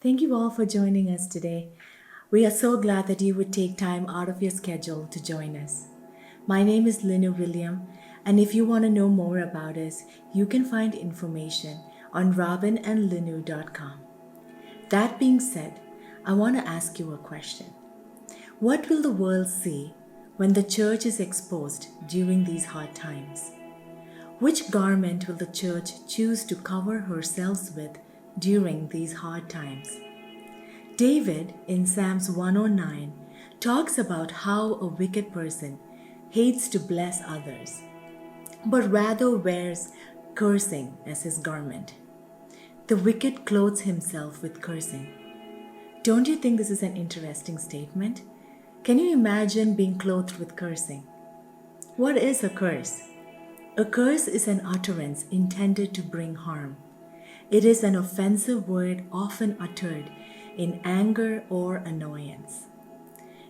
Thank you all for joining us today. We are so glad that you would take time out of your schedule to join us. My name is Lenu William, and if you want to know more about us, you can find information on robinandlenu.com. That being said, I want to ask you a question. What will the world see when the church is exposed during these hard times? Which garment will the church choose to cover herself with during these hard times? David in Psalms 109 talks about how a wicked person hates to bless others, but rather wears cursing as his garment. The wicked clothes himself with cursing. Don't you think this is an interesting statement? Can you imagine being clothed with cursing? What is a curse? A curse is an utterance intended to bring harm. It is an offensive word often uttered in anger or annoyance.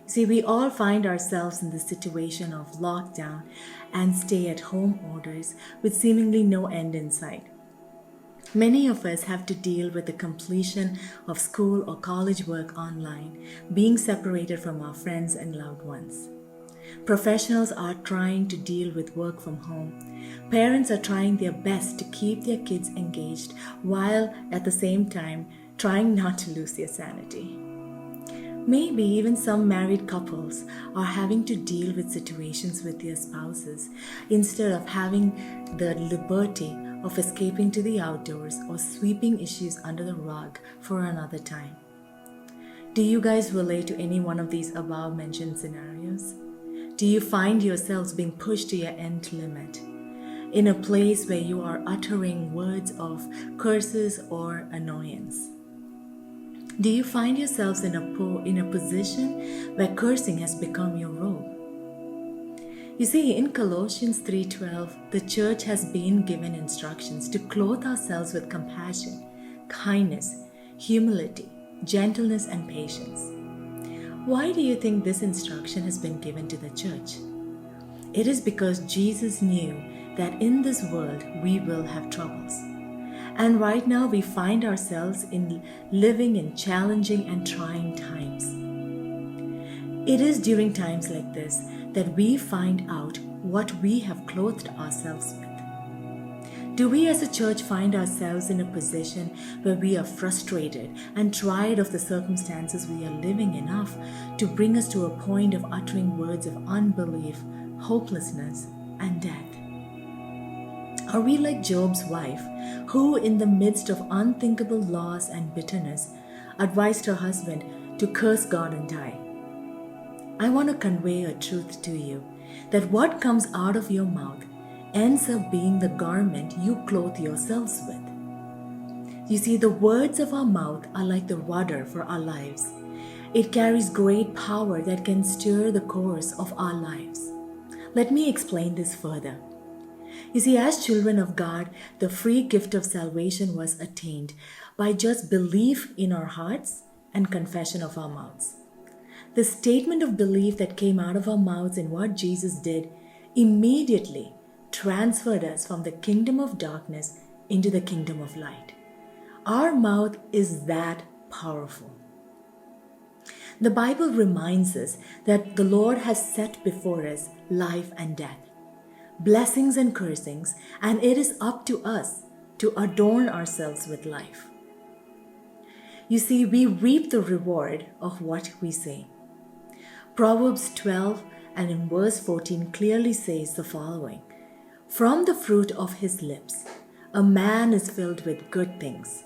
See, we all find ourselves in the situation of lockdown and stay-at-home orders with seemingly no end in sight. Many of us have to deal with the completion of school or college work online, being separated from our friends and loved ones. Professionals are trying to deal with work from home. Parents are trying their best to keep their kids engaged while at the same time trying not to lose their sanity. Maybe even some married couples are having to deal with situations with their spouses instead of having the liberty of escaping to the outdoors or sweeping issues under the rug for another time. Do you guys relate to any one of these above mentioned scenarios? Do you find yourselves being pushed to your end limit, in a place where you are uttering words of curses or annoyance? Do you find yourselves in a position where cursing has become your role? You see, in Colossians 3:12, the church has been given instructions to clothe ourselves with compassion, kindness, humility, gentleness, and patience. Why do you think this instruction has been given to the church? It is because Jesus knew that in this world we will have troubles. And right now we find ourselves living in challenging and trying times. It is during times like this that we find out what we have clothed ourselves with. Do we as a church find ourselves in a position where we are frustrated and tired of the circumstances we are living enough to bring us to a point of uttering words of unbelief, hopelessness, and death? Are we like Job's wife, who in the midst of unthinkable loss and bitterness advised her husband to curse God and die? I want to convey a truth to you, that what comes out of your mouth ends up being the garment you clothe yourselves with. You see, the words of our mouth are like the rudder for our lives. It carries great power that can steer the course of our lives. Let me explain this further. You see, as children of God, the free gift of salvation was attained by just belief in our hearts and confession of our mouths. The statement of belief that came out of our mouths in what Jesus did immediately transferred us from the kingdom of darkness into the kingdom of light. Our mouth is that powerful. The Bible reminds us that the Lord has set before us life and death, blessings and cursings, and it is up to us to adorn ourselves with life. You see, we reap the reward of what we say. Proverbs 12 and in verse 14 clearly says the following: "From the fruit of his lips, a man is filled with good things,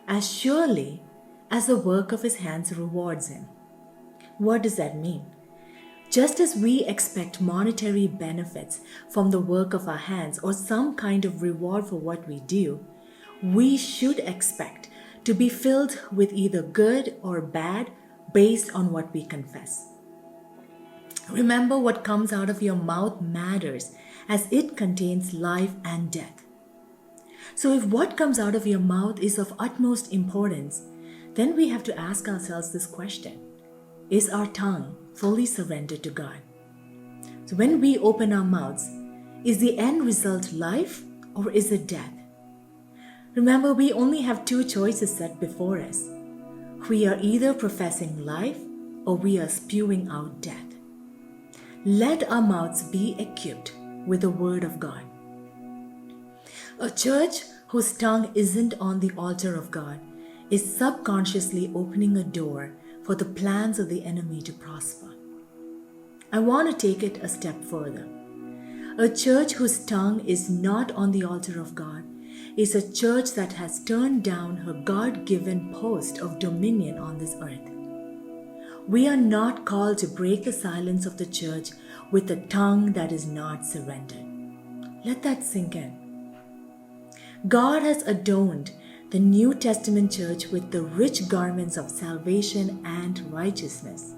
as surely as the work of his hands rewards him." What does that mean? Just as we expect monetary benefits from the work of our hands or some kind of reward for what we do, we should expect to be filled with either good or bad based on what we confess. Remember, what comes out of your mouth matters, as it contains life and death. So if what comes out of your mouth is of utmost importance, then we have to ask ourselves this question: is our tongue fully surrendered to God? So when we open our mouths, is the end result life or is it death? Remember, we only have two choices set before us. we are either professing life or we are spewing out death. Let our mouths be equipped with the Word of God. A church whose tongue isn't on the altar of God is subconsciously opening a door for the plans of the enemy to prosper. I want to take it a step further. A church whose tongue is not on the altar of God is a church that has turned down her God-given post of dominion on this earth. We are not called to break the silence of the church with a tongue that is not surrendered. Let that sink in. God has adorned the New Testament church with the rich garments of salvation and righteousness.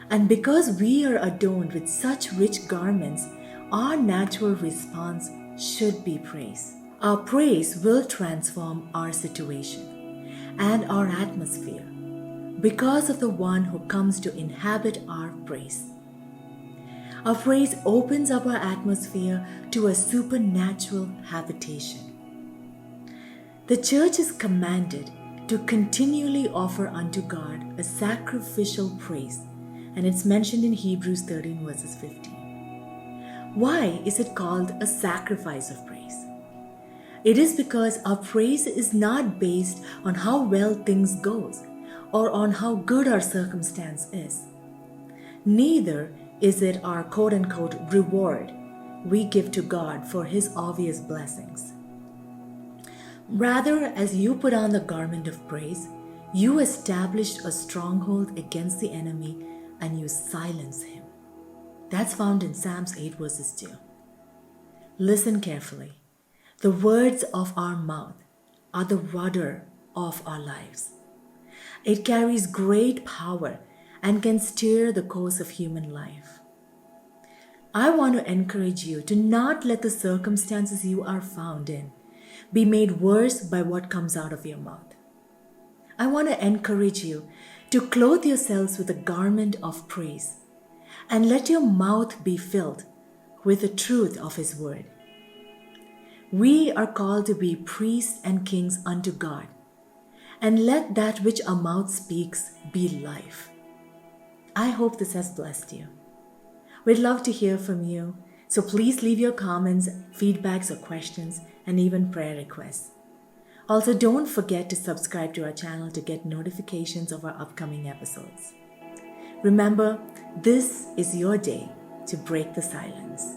And because we are adorned with such rich garments, our natural response should be praise. Our praise will transform our situation and our atmosphere because of the one who comes to inhabit our praise. Our praise opens up our atmosphere to a supernatural habitation. The church is commanded to continually offer unto God a sacrificial praise, and it's mentioned in Hebrews 13 verses 15. Why is it called a sacrifice of praise? It is because our praise is not based on how well things go or on how good our circumstance is. Neither is it our quote-unquote reward we give to God for His obvious blessings. Rather, as you put on the garment of praise, you establish a stronghold against the enemy and you silence him. That's found in Psalms 8 verses 2. Listen carefully. The words of our mouth are the rudder of our lives. It carries great power and can steer the course of human life. I want to encourage you to not let the circumstances you are found in be made worse by what comes out of your mouth. I want to encourage you to clothe yourselves with a garment of praise and let your mouth be filled with the truth of His word. We are called to be priests and kings unto God, and let that which our mouth speaks be life. I hope this has blessed you. We'd love to hear from you, so please leave your comments, feedbacks or questions, and even prayer requests. Also, don't forget to subscribe to our channel to get notifications of our upcoming episodes. Remember, this is your day to break the silence.